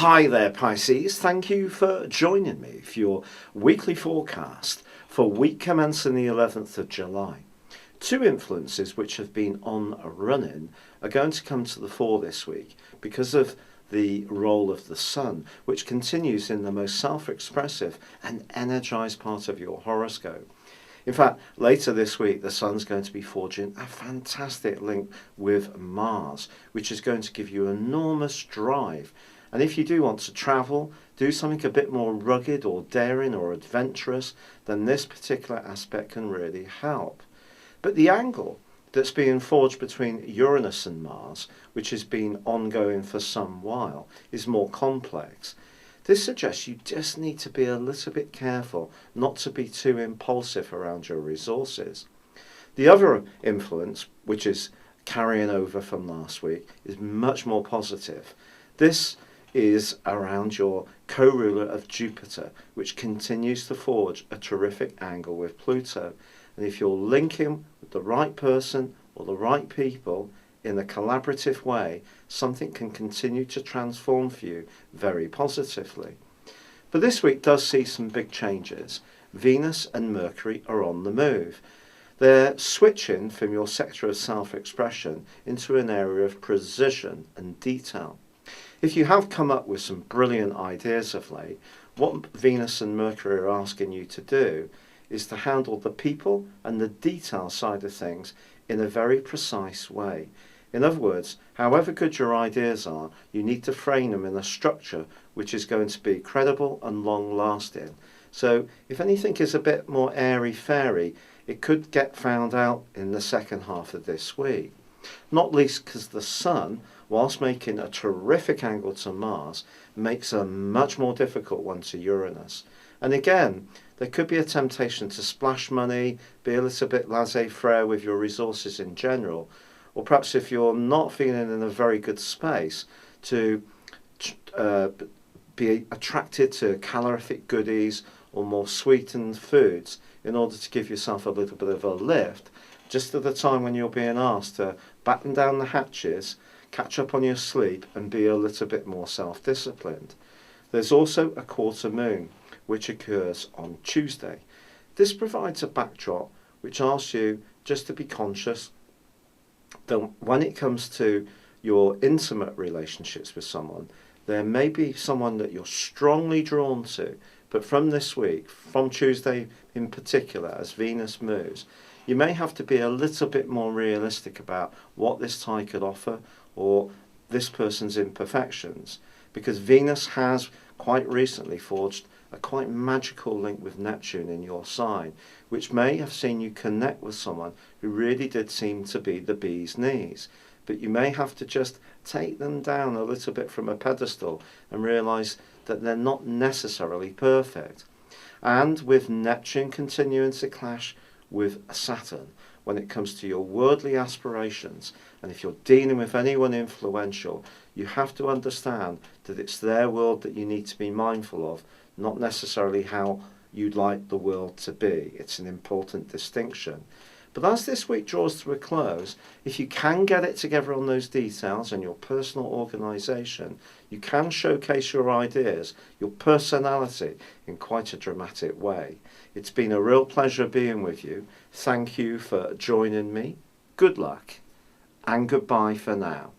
Hi there, Pisces. Thank you for joining me for your weekly forecast for week commencing the 11th of July. Two influences which have been on a run-in are going to come to the fore this week because of the role of the Sun, which continues in the most self-expressive and energized part of your horoscope. In fact, later this week, the Sun's going to be forging a fantastic link with Mars, which is going to give you enormous drive. And if you do want to travel, do something a bit more rugged or daring or adventurous, then this particular aspect can really help. But the angle that's being forged between Uranus and Mars, which has been ongoing for some while, is more complex. This suggests you just need to be a little bit careful not to be too impulsive around your resources. The other influence, which is carrying over from last week, is much more positive. This is around your co-ruler of Jupiter, which continues to forge a terrific angle with Pluto. And if you're linking with the right person or the right people in a collaborative way, something can continue to transform for you very positively. But this week does see some big changes. Venus and Mercury are on the move. They're switching from your sector of self-expression into an area of precision and detail. If you have come up with some brilliant ideas of late, what Venus and Mercury are asking you to do is to handle the people and the detail side of things in a very precise way. In other words, however good your ideas are, you need to frame them in a structure which is going to be credible and long-lasting. So if anything is a bit more airy-fairy, it could get found out in the second half of this week. Not least because the Sun, whilst making a terrific angle to Mars, makes a much more difficult one to Uranus. And again, there could be a temptation to splash money, be a little bit laissez-faire with your resources in general, or perhaps if you're not feeling in a very good space, to be attracted to calorific goodies or more sweetened foods in order to give yourself a little bit of a lift, just at the time when you're being asked to batten down the hatches, catch up on your sleep and be a little bit more self-disciplined. There's also a quarter moon, which occurs on Tuesday. This provides a backdrop which asks you just to be conscious that when it comes to your intimate relationships with someone, there may be someone that you're strongly drawn to, but from this week, from Tuesday in particular, as Venus moves, you may have to be a little bit more realistic about what this tie could offer or this person's imperfections, because Venus has quite recently forged a quite magical link with Neptune in your sign, which may have seen you connect with someone who really did seem to be the bee's knees. But you may have to just take them down a little bit from a pedestal and realise that they're not necessarily perfect. And with Neptune continuing to clash with Saturn when it comes to your worldly aspirations, and if you're dealing with anyone influential, you have to understand that it's their world that you need to be mindful of, not necessarily how you'd like the world to be. It's an important distinction. But as this week draws to a close, if you can get it together on those details and your personal organisation, you can showcase your ideas, your personality in quite a dramatic way. It's been a real pleasure being with you. Thank you for joining me. Good luck and goodbye for now.